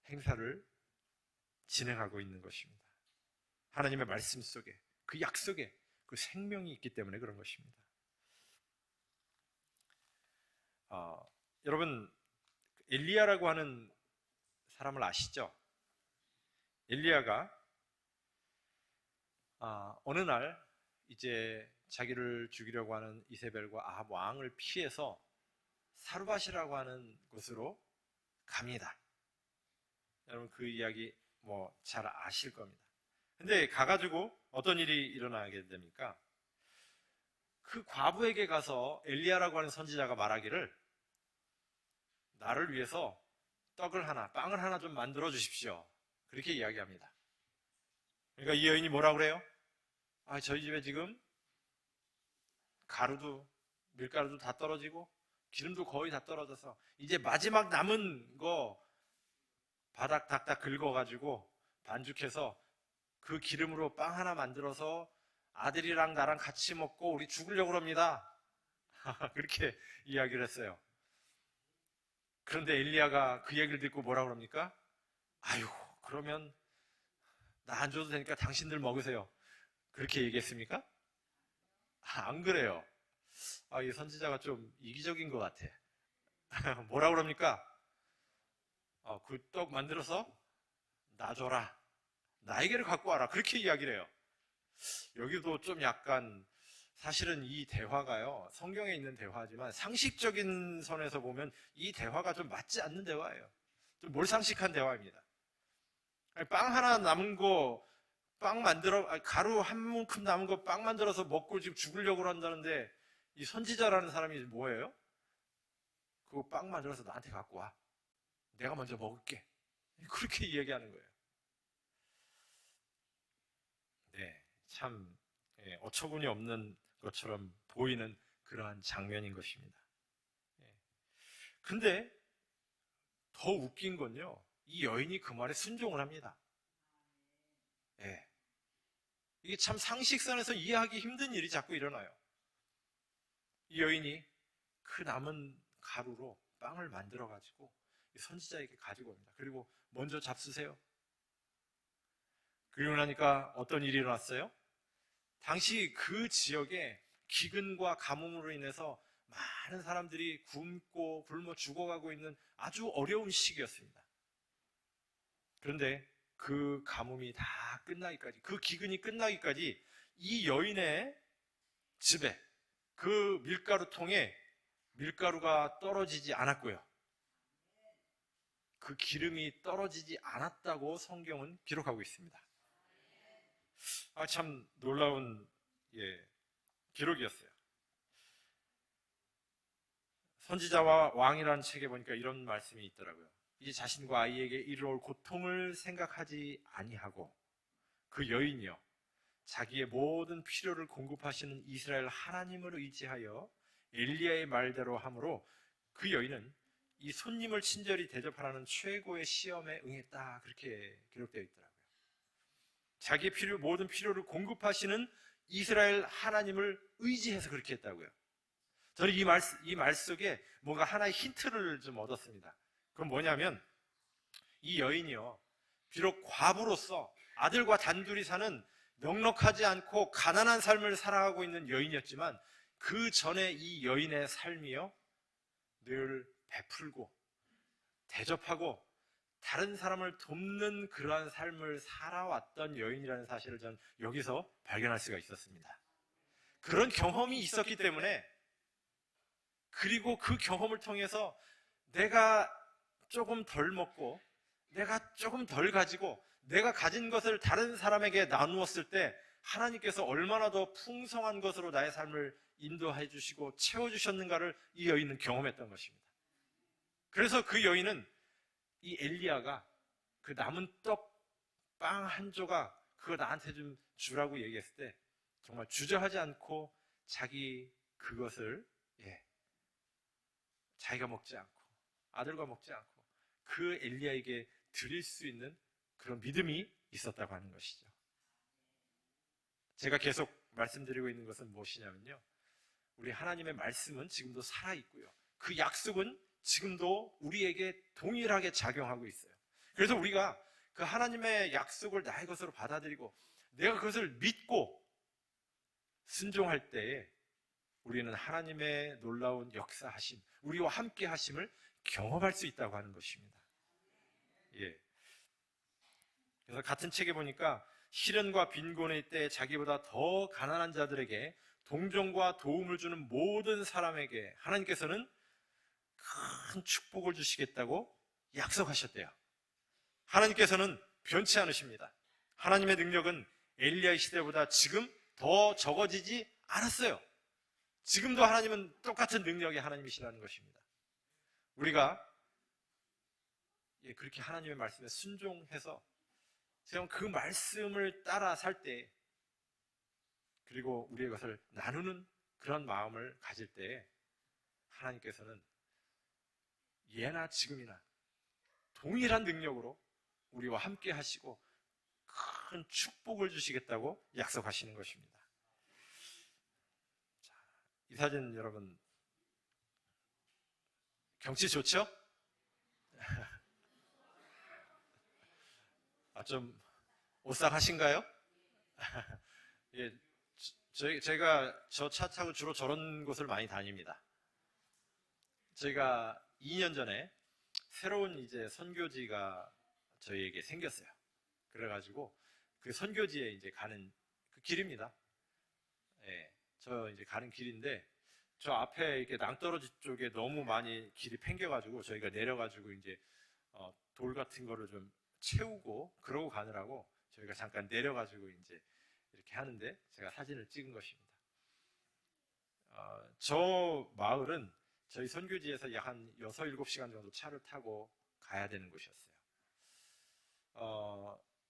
행사를 진행하고 있는 것입니다. 하나님의 말씀 속에, 그 약속에 그 생명이 있기 때문에 그런 것입니다. 여러분, 엘리야라고 하는 사람을 아시죠? 엘리야가 어느 날 이제 자기를 죽이려고 하는 이세벨과 아합 왕을 피해서 사르밧이라고 하는 곳으로 갑니다. 여러분 그 이야기 뭐 잘 아실 겁니다. 근데 가가지고 어떤 일이 일어나게 됩니까? 그 과부에게 가서 엘리야라고 하는 선지자가 말하기를 나를 위해서 떡을 하나, 빵을 하나 좀 만들어 주십시오. 그렇게 이야기합니다. 그러니까 이 여인이 뭐라 그래요? 저희 집에 지금 가루도, 밀가루도 다 떨어지고 기름도 거의 다 떨어져서 이제 마지막 남은 거 바닥 닥닥 긁어가지고 반죽해서 그 기름으로 빵 하나 만들어서 아들이랑 나랑 같이 먹고 우리 죽으려고 합니다. 그렇게 이야기를 했어요. 그런데 엘리야가 그 얘기를 듣고 뭐라 그럽니까? 아유, 그러면 나 안 줘도 되니까 당신들 먹으세요. 그렇게 얘기했습니까? 안 그래요. 이 선지자가 좀 이기적인 것 같아. 뭐라 그럽니까? 그 떡 만들어서 나 줘라. 나에게를 갖고 와라. 그렇게 이야기를 해요. 여기도 좀 약간 사실은 이 대화가요, 성경에 있는 대화지만 상식적인 선에서 보면 이 대화가 좀 맞지 않는 대화예요. 좀 몰상식한 대화입니다. 빵 하나 남은 거, 가루 한 움큼 남은 거 빵 만들어서 먹고 지금 죽으려고 한다는데 이 선지자라는 사람이 뭐예요? 그거 빵 만들어서 나한테 갖고 와. 내가 먼저 먹을게. 그렇게 이야기하는 거예요. 네, 참 어처구니 없는 것처럼 보이는 그러한 장면인 것입니다. 근데 더 웃긴 건요, 이 여인이 그 말에 순종을 합니다. 이게 참 상식선에서 이해하기 힘든 일이 자꾸 일어나요. 이 여인이 그 남은 가루로 빵을 만들어가지고 선지자에게 가지고 옵니다. 그리고 먼저 잡수세요. 그리고 나니까 어떤 일이 일어났어요? 당시 그 지역에 기근과 가뭄으로 인해서 많은 사람들이 굶어 죽어가고 있는 아주 어려운 시기였습니다. 그런데 그 가뭄이 다 끝나기까지, 그 기근이 끝나기까지 이 여인의 집에 그 밀가루통에 밀가루가 떨어지지 않았고요. 그 기름이 떨어지지 않았다고 성경은 기록하고 있습니다. 참 놀라운 기록이었어요. 선지자와 왕이라는 책에 보니까 이런 말씀이 있더라고요. 이제 자신과 아이에게 이르러올 고통을 생각하지 아니하고 그 여인이요 자기의 모든 필요를 공급하시는 이스라엘 하나님을 의지하여 엘리야의 말대로 함으로 그 여인은 이 손님을 친절히 대접하라는 최고의 시험에 응했다. 그렇게 기록되어 있더라고요. 자기의 모든 필요를 공급하시는 이스라엘 하나님을 의지해서 그렇게 했다고요. 저는 이 말 속에 뭔가 하나의 힌트를 좀 얻었습니다. 그건 뭐냐면 이 여인이요 비록 과부로서 아들과 단둘이 사는 넉넉하지 않고 가난한 삶을 살아가고 있는 여인이었지만 그 전에 이 여인의 삶이요 늘 베풀고 대접하고 다른 사람을 돕는 그러한 삶을 살아왔던 여인이라는 사실을 저는 여기서 발견할 수가 있었습니다. 그런 경험이 있었기 때문에, 그리고 그 경험을 통해서 내가 조금 덜 먹고 내가 조금 덜 가지고 내가 가진 것을 다른 사람에게 나누었을 때 하나님께서 얼마나 더 풍성한 것으로 나의 삶을 인도해 주시고 채워주셨는가를 이 여인은 경험했던 것입니다. 그래서 그 여인은 이 엘리야가 그 남은 떡, 빵 한 조각 그거 나한테 좀 주라고 얘기했을 때 정말 주저하지 않고 자기 그것을 자기가 먹지 않고 아들과 먹지 않고 그 엘리야에게 드릴 수 있는 그런 믿음이 있었다고 하는 것이죠. 제가 계속 말씀드리고 있는 것은 무엇이냐면요, 우리 하나님의 말씀은 지금도 살아있고요, 그 약속은 지금도 우리에게 동일하게 작용하고 있어요. 그래서 우리가 그 하나님의 약속을 나의 것으로 받아들이고 내가 그것을 믿고 순종할 때에 우리는 하나님의 놀라운 역사하심, 우리와 함께 하심을 경험할 수 있다고 하는 것입니다. 예. 그래서 같은 책에 보니까 시련과 빈곤의 때에 자기보다 더 가난한 자들에게 동정과 도움을 주는 모든 사람에게 하나님께서는 큰 축복을 주시겠다고 약속하셨대요. 하나님께서는 변치 않으십니다. 하나님의 능력은 엘리야의 시대보다 지금 더 적어지지 않았어요. 지금도 하나님은 똑같은 능력의 하나님이시라는 것입니다. 우리가 그렇게 하나님의 말씀에 순종해서 그 말씀을 따라 살 때, 그리고 우리의 것을 나누는 그런 마음을 가질 때 하나님께서는 예나 지금이나 동일한 능력으로 우리와 함께 하시고 큰 축복을 주시겠다고 약속하시는 것입니다. 자, 이 사진 여러분 경치 좋죠? 좀 오싹하신가요? 예, 제가 저 차 타고 주로 저런 곳을 많이 다닙니다. 저희가 2년 전에 새로운 이제 선교지가 저희에게 생겼어요. 그래가지고 그 선교지에 이제 가는 그 길입니다. 예, 저 이제 가는 길인데 저 앞에 이렇게 낭떠러지 쪽에 너무 많이 길이 팽겨가지고 저희가 내려가지고 이제 돌 같은 거를 좀 채우고 그러고 가느라고 저희가 잠깐 내려가지고 이제 이렇게 하는데 제가 사진을 찍은 것입니다. 저 마을은 저희 선교지에서 약 한 6, 7시간 정도 차를 타고 가야 되는 곳이었어요.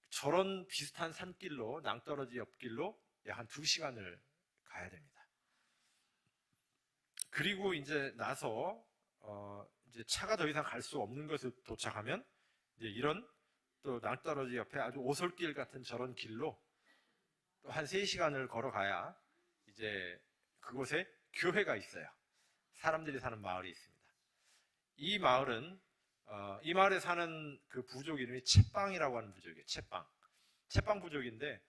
저런 비슷한 산길로, 낭떠러지 옆길로 약 한 2시간을 가야 됩니다. 그리고 이제 나서 이제 차가 더 이상 갈 수 없는 곳에 도착하면 이제 이런 또 낭떠러지 옆에 아주 오솔길 같은 저런 길로 또 한 3시간을 걸어가야 이제 그곳에 교회가 있어요. 사람들이 사는 마을이 있습니다. 이 마을은 이 마을에 사는 그 부족 이름이 챗방이라고 하는 부족이에요. 챗방 부족인데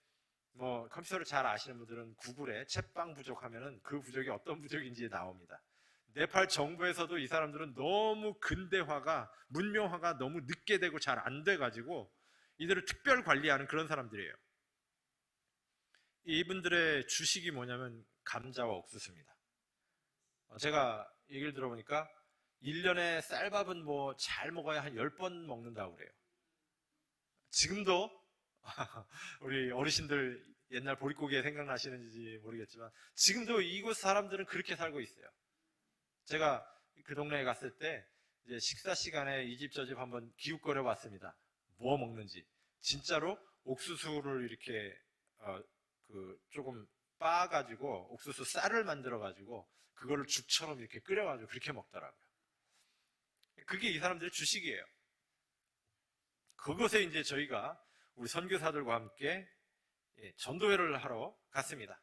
뭐 컴퓨터를 잘 아시는 분들은 구글에 챗방 부족 하면은 그 부족이 어떤 부족인지 나옵니다. 네팔 정부에서도 이 사람들은 너무 근대화가, 문명화가 너무 늦게 되고 잘 안 돼가지고 이들을 특별 관리하는 그런 사람들이에요. 이분들의 주식이 뭐냐면 감자와 옥수수입니다. 제가 얘기를 들어보니까 1년에 쌀밥은 뭐 잘 먹어야 한 10번 먹는다고 그래요. 지금도 우리 어르신들 옛날 보릿고개 생각나시는지 모르겠지만 지금도 이곳 사람들은 그렇게 살고 있어요. 제가 그 동네에 갔을 때 이제 식사 시간에 이 집 저 집 한번 기웃거려 봤습니다. 뭐 먹는지. 진짜로 옥수수를 이렇게 조금 빻아가지고 옥수수 쌀을 만들어가지고 그거를 죽처럼 이렇게 끓여가지고 그렇게 먹더라고요. 그게 이 사람들의 주식이에요. 그곳에 이제 저희가 우리 선교사들과 함께 전도회를 하러 갔습니다.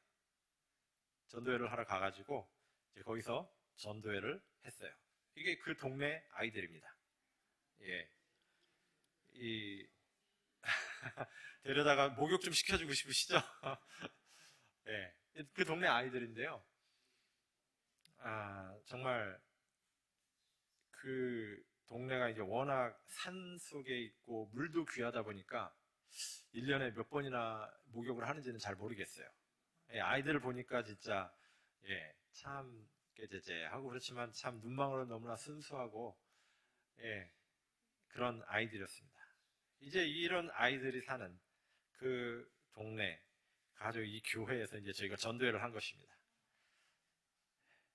전도회를 하러 가가지고 이제 거기서 전도회를 했어요. 이게 그 동네 아이들입니다. 예. 데려다가 목욕 좀 시켜주고 싶으시죠? 예. 그 동네 아이들인데요. 정말 그 동네가 이제 워낙 산 속에 있고 물도 귀하다 보니까 1년에 몇 번이나 목욕을 하는지는 잘 모르겠어요. 예, 아이들을 보니까 진짜 참 깨제제하고 그렇지만 참 눈망울은 너무나 순수하고 그런 아이들이었습니다. 이제 이런 아이들이 사는 그 동네 가족 이 교회에서 이제 저희가 전도회를 한 것입니다.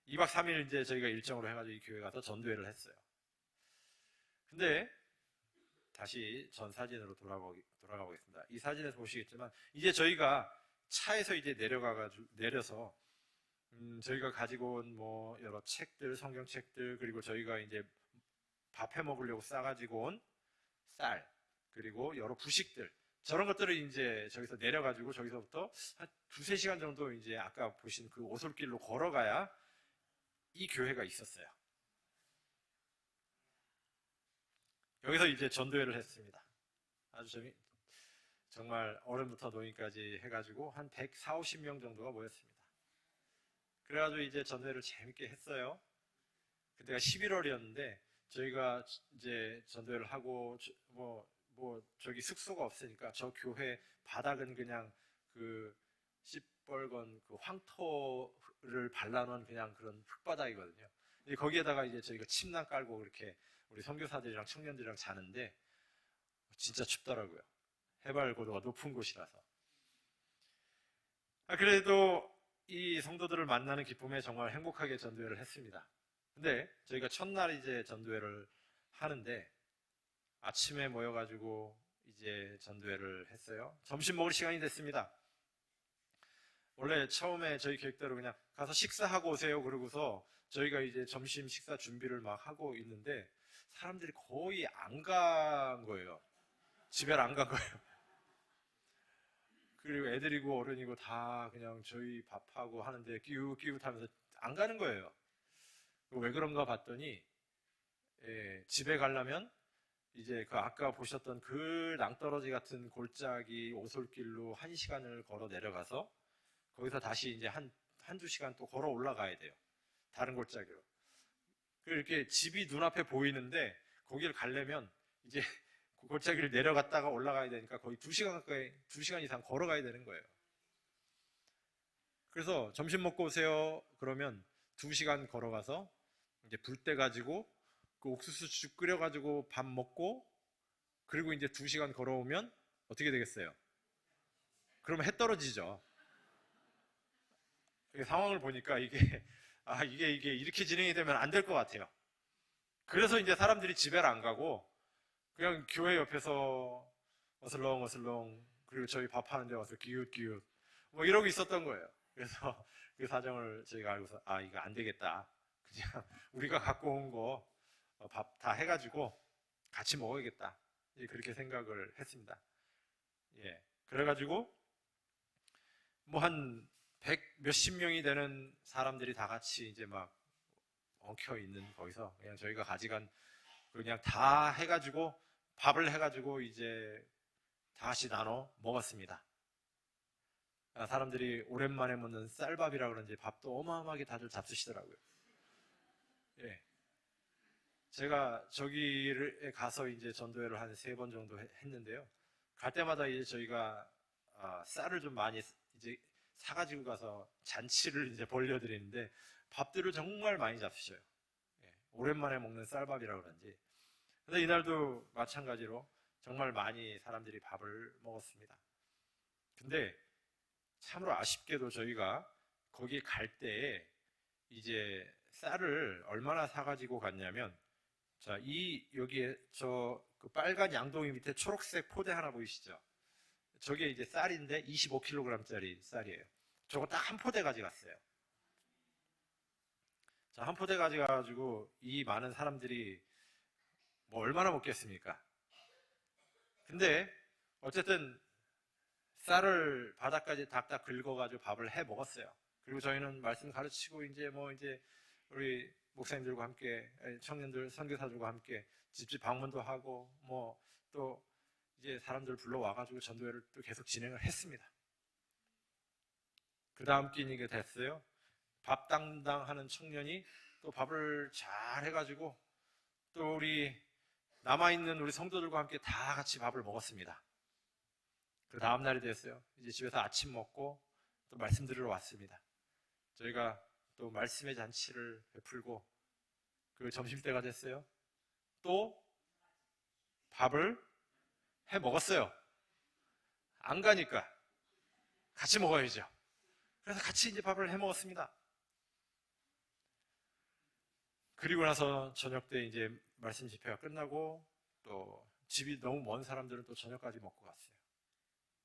2박 3일 이제 저희가 일정으로 해가지고 이 교회 가서 전도회를 했어요. 근데 다시 전 사진으로 돌아가보겠습니다. 이 사진에서 보시겠지만 이제 저희가 차에서 이제 내려서 저희가 가지고 온 뭐 여러 책들, 성경책들, 그리고 저희가 이제 밥해 먹으려고 싸가지고 온 쌀, 그리고 여러 부식들, 저런 것들을 이제 저기서 내려가지고 저기서부터 한 두세 시간 정도 이제 아까 보신 그 오솔길로 걸어가야 이 교회가 있었어요. 여기서 이제 전도회를 했습니다. 아주 정말 어른부터 노인까지 해가지고 한 140, 50명 정도가 모였습니다. 그래가지고 이제 전도회를 재밌게 했어요. 그때가 11월이었는데 저희가 이제 전도회를 하고 저기 숙소가 없으니까 저 교회 바닥은 그냥 그 시뻘건 그 황토를 발라놓은 그냥 그런 흙바닥이거든요. 거기에다가 이제 저희가 침낭 깔고 그렇게 우리 선교사들이랑 청년들이랑 자는데 진짜 춥더라고요. 해발 고도가 높은 곳이라서. 그래도 이 성도들을 만나는 기쁨에 정말 행복하게 전도회를 했습니다. 근데 저희가 첫날 이제 전도회를 하는데 아침에 모여가지고 이제 전도회를 했어요. 점심 먹을 시간이 됐습니다. 원래 처음에 저희 계획대로 그냥 가서 식사하고 오세요. 그러고서 저희가 이제 점심 식사 준비를 막 하고 있는데 사람들이 거의 안 간 거예요. 집에 안 간 거예요. 그리고 애들이고 어른이고 다 그냥 저희 밥하고 하는데 끼웃끼웃하면서 안 가는 거예요. 왜 그런가 봤더니 집에 가려면 이제 그 아까 보셨던 그 낭떠러지 같은 골짜기 오솔길로 1시간을 걸어 내려가서 거기서 다시 이제 한두 시간 또 걸어 올라가야 돼요. 다른 골짜기로. 이렇게 집이 눈앞에 보이는데 거기를 가려면 이제 그 골짜기를 내려갔다가 올라가야 되니까 거의 2시간 가까이, 2시간 이상 걸어가야 되는 거예요. 그래서 점심 먹고 오세요. 그러면 2시간 걸어가서 이제 불때 가지고 그 옥수수 죽 끓여가지고 밥 먹고 그리고 이제 2시간 걸어오면 어떻게 되겠어요? 그러면 해 떨어지죠. 상황을 보니까 이게 이렇게 진행이 되면 안 될 것 같아요. 그래서 이제 사람들이 집에를 안 가고 그냥 교회 옆에서 어슬렁어슬렁 그리고 저희 밥하는 데 와서 기웃기웃 뭐 이러고 있었던 거예요. 그래서 그 사정을 저희가 알고서 이거 안 되겠다. 그냥 우리가 갖고 온 거 밥 다 해가지고 같이 먹어야겠다. 그렇게 생각을 했습니다. 예. 그래가지고 뭐 한 100 몇십 명이 되는 사람들이 다 같이 이제 막 엉켜 있는 거기서 그냥 저희가 가져간 그냥 다 해가지고 밥을 해가지고 이제 다 같이 나눠 먹었습니다. 사람들이 오랜만에 먹는 쌀밥이라 그런지 밥도 어마어마하게 다들 잡수시더라고요. 예. 제가 저기에 가서 이제 전도회를 한 3번 정도 했는데요. 갈 때마다 이제 저희가 쌀을 좀 많이 이제 사가지고 가서 잔치를 이제 벌려드리는데 밥들을 정말 많이 잡수셔요. 예. 오랜만에 먹는 쌀밥이라 그런지. 근데 이날도 마찬가지로 정말 많이 사람들이 밥을 먹었습니다. 근데 참으로 아쉽게도 저희가 거기 갈 때에 이제 쌀을 얼마나 사가지고 갔냐면 자, 여기에 그 빨간 양동이 밑에 초록색 포대 하나 보이시죠? 저게 이제 쌀인데 25kg짜리 쌀이에요. 저거 딱 한 포대 가져갔어요. 자, 한 포대 가져가가지고 이 많은 사람들이 뭐 얼마나 먹겠습니까? 근데 어쨌든 쌀을 바닥까지 닥닥 긁어가지고 밥을 해 먹었어요. 그리고 저희는 말씀 가르치고 이제 우리 목사님들과 함께 청년들 선교사들과 함께 집집 방문도 하고 또 이제 사람들 불러와가지고 전도회를 또 계속 진행을 했습니다. 그 다음 끼니가 됐어요. 밥 담당하는 청년이 또 밥을 잘 해가지고 또 우리 남아있는 우리 성도들과 함께 다 같이 밥을 먹었습니다. 그 다음 날이 됐어요. 이제 집에서 아침 먹고 또 말씀 드리러 왔습니다. 저희가 또 말씀의 잔치를 베풀고 그 점심때가 됐어요. 또 밥을 해 먹었어요. 안 가니까 같이 먹어야죠. 그래서 같이 이제 밥을 해 먹었습니다. 그리고 나서 저녁 때 이제 말씀 집회가 끝나고 또 집이 너무 먼 사람들은 또 저녁까지 먹고 갔어요.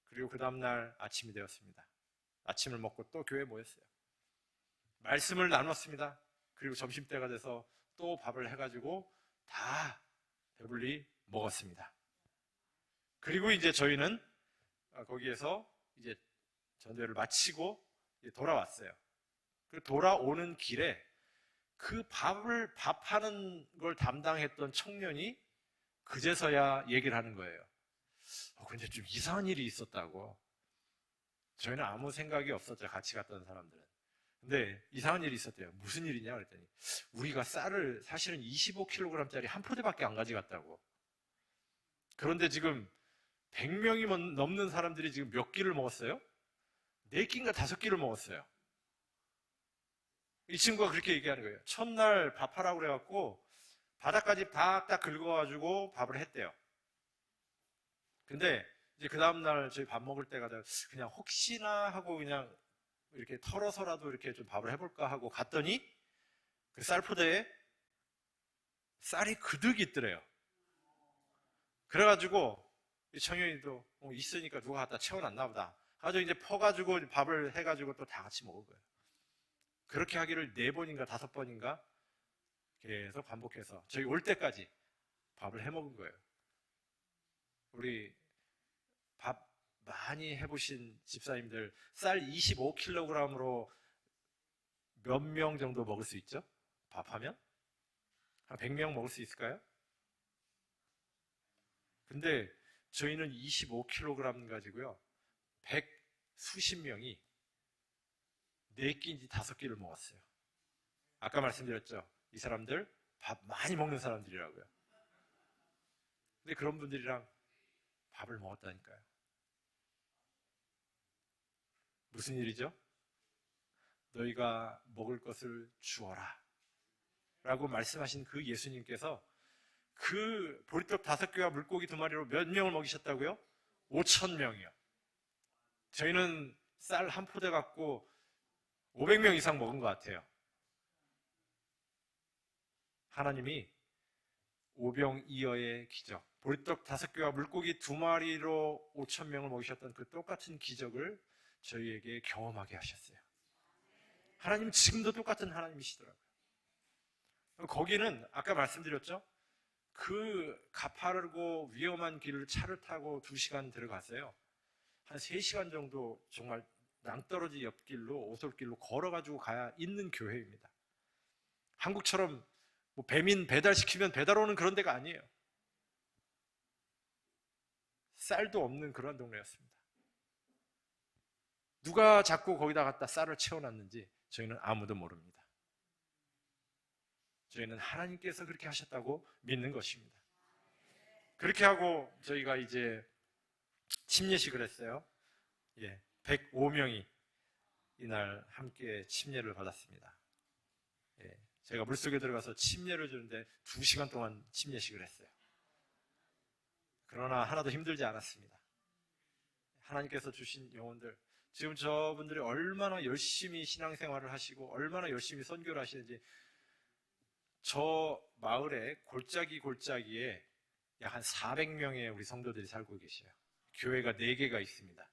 그리고 그 다음날 아침이 되었습니다. 아침을 먹고 또 교회에 모였어요. 말씀을 나눴습니다. 그리고 점심때가 돼서 또 밥을 해가지고 다 배불리 먹었습니다. 그리고 이제 저희는 거기에서 이제 전도회를 마치고 이제 돌아왔어요. 그 돌아오는 길에 그 밥하는 걸 담당했던 청년이 그제서야 얘기를 하는 거예요. 근데 좀 이상한 일이 있었다고. 저희는 아무 생각이 없었죠. 같이 갔던 사람들은. 근데 이상한 일이 있었대요. 무슨 일이냐 그랬더니 우리가 쌀을 사실은 25kg짜리 한 포대밖에 안 가져갔다고. 그런데 지금 100명이 넘는 사람들이 지금 몇 끼를 먹었어요? 4끼인가 5끼를 먹었어요. 이 친구가 그렇게 얘기하는 거예요. 첫날 밥하라고 그래갖고 바닥까지 딱 긁어가지고 밥을 했대요. 근데 이제 그 다음날 저희 밥 먹을 때가 그냥 혹시나 하고 그냥 이렇게 털어서라도 이렇게 좀 밥을 해볼까 하고 갔더니 그 쌀포대에 쌀이 그득 있더래요. 그래가지고 이 청년이도 있으니까 누가 갖다 채워놨나 보다. 가지고 이제 퍼가지고 밥을 해가지고 또 다 같이 먹은 거예요. 그렇게 하기를 4번인가 5번인가 계속 반복해서 저희 올 때까지 밥을 해 먹은 거예요. 우리 밥 많이 해보신 집사님들 쌀 25kg으로 몇 명 정도 먹을 수 있죠? 밥하면? 한 100명 먹을 수 있을까요? 근데 저희는 25kg 가지고요 100수십 명이 4끼인지 5끼를 먹었어요. 아까 말씀드렸죠? 이 사람들 밥 많이 먹는 사람들이라고요. 근데 그런 분들이랑 밥을 먹었다니까요. 무슨 일이죠? 너희가 먹을 것을 주어라 라고 말씀하신 그 예수님께서 그 보리떡 5개와 물고기 2마리로 몇 명을 먹이셨다고요? 5,000명이요. 저희는 쌀 한 포대 갖고 500명 이상 먹은 것 같아요. 하나님이 오병이어의 기적, 보리떡 5개와 물고기 2마리로 5,000명을 먹이셨던 그 똑같은 기적을 저희에게 경험하게 하셨어요. 하나님은 지금도 똑같은 하나님이시더라고요. 거기는 아까 말씀드렸죠? 그 가파르고 위험한 길을 차를 타고 2시간 들어갔어요. 한 3시간 정도 정말 낭떠러지 옆길로 오솔길로 걸어가지고 가야 있는 교회입니다. 한국처럼 뭐 배민 배달시키면 배달 오는 그런 데가 아니에요. 쌀도 없는 그런 동네였습니다. 누가 자꾸 거기다 갖다 쌀을 채워놨는지 저희는 아무도 모릅니다. 저희는 하나님께서 그렇게 하셨다고 믿는 것입니다. 그렇게 하고 저희가 이제 침례식을 했어요. 105명이 이날 함께 침례를 받았습니다. 제가 물속에 들어가서 침례를 주는데 2시간 동안 침례식을 했어요. 그러나 하나도 힘들지 않았습니다. 하나님께서 주신 영혼들, 지금 저분들이 얼마나 열심히 신앙생활을 하시고 얼마나 열심히 선교를 하시는지 저 마을에 골짜기에 약 한 400명의 우리 성도들이 살고 계셔요. 교회가 4개가 있습니다.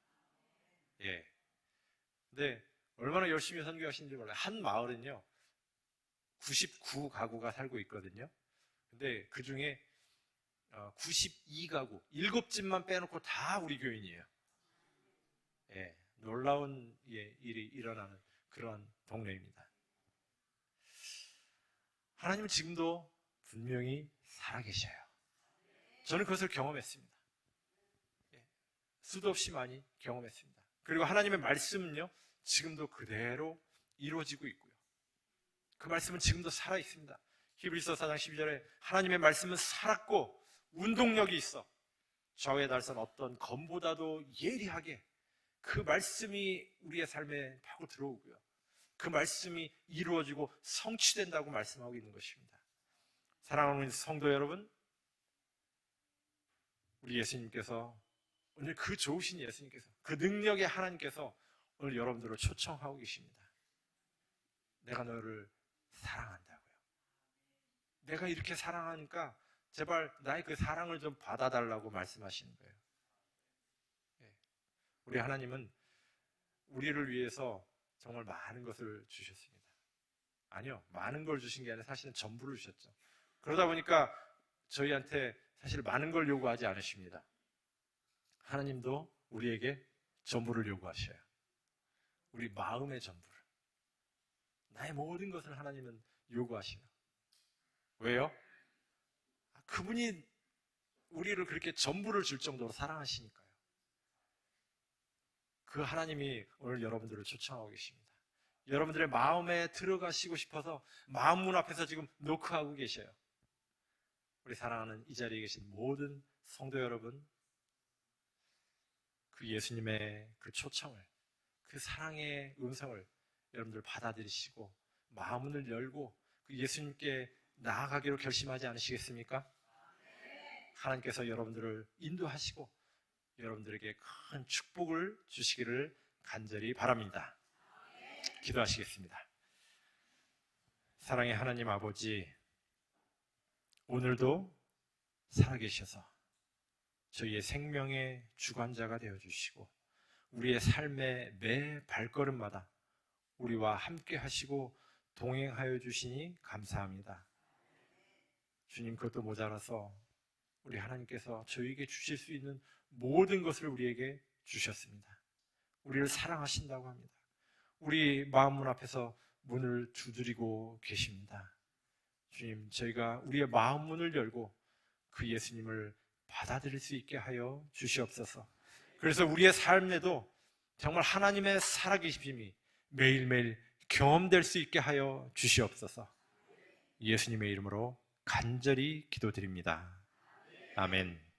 근데 얼마나 열심히 선교하시는지 몰라요. 한 마을은요 99가구가 살고 있거든요. 근데 그 중에 92가구, 7집만 빼놓고 다 우리 교인이에요. 놀라운 일이 일어나는 그런 동네입니다. 하나님은 지금도 분명히 살아계셔요. 저는 그것을 경험했습니다. 수도 없이 많이 경험했습니다. 그리고 하나님의 말씀은요 지금도 그대로 이루어지고 있고요. 그 말씀은 지금도 살아있습니다. 히브리서 4장 12절에 하나님의 말씀은 살았고 운동력이 있어 좌우에 달선 어떤 검보다도 예리하게 그 말씀이 우리의 삶에 파고 들어오고요. 그 말씀이 이루어지고 성취된다고 말씀하고 있는 것입니다. 사랑하는 성도 여러분, 우리 예수님께서 오늘 그 좋으신 예수님께서 그 능력의 하나님께서 오늘 여러분들을 초청하고 계십니다. 내가 너를 사랑한다고요. 내가 이렇게 사랑하니까 제발 나의 그 사랑을 좀 받아달라고 말씀하시는 거예요. 우리 하나님은 우리를 위해서 정말 많은 것을 주셨습니다. 아니요, 많은 걸 주신 게 아니라 사실은 전부를 주셨죠. 그러다 보니까 저희한테 사실 많은 걸 요구하지 않으십니다. 하나님도 우리에게 전부를 요구하셔요. 우리 마음의 전부를. 나의 모든 것을 하나님은 요구하셔요. 왜요? 그분이 우리를 그렇게 전부를 줄 정도로 사랑하시니까요. 그 하나님이 오늘 여러분들을 초청하고 계십니다. 여러분들의 마음에 들어가시고 싶어서 마음 문 앞에서 지금 노크하고 계셔요. 우리 사랑하는 이 자리에 계신 모든 성도 여러분, 그 예수님의 그 초청을, 그 사랑의 음성을 여러분들 받아들이시고 마음을 열고 그 예수님께 나아가기로 결심하지 않으시겠습니까? 하나님께서 여러분들을 인도하시고 여러분들에게 큰 축복을 주시기를 간절히 바랍니다. 기도하시겠습니다. 사랑의 하나님 아버지, 오늘도 살아계셔서 저희의 생명의 주관자가 되어주시고 우리의 삶의 매 발걸음마다 우리와 함께 하시고 동행하여 주시니 감사합니다. 주님, 그것도 모자라서 우리 하나님께서 저희에게 주실 수 있는 모든 것을 우리에게 주셨습니다. 우리를 사랑하신다고 합니다. 우리 마음 문 앞에서 문을 두드리고 계십니다. 주님, 저희가 우리의 마음 문을 열고 그 예수님을 받아들일 수 있게 하여 주시옵소서. 그래서 우리의 삶에도 정말 하나님의 살아계심이 매일매일 경험될 수 있게 하여 주시옵소서. 예수님의 이름으로 간절히 기도드립니다. 아멘.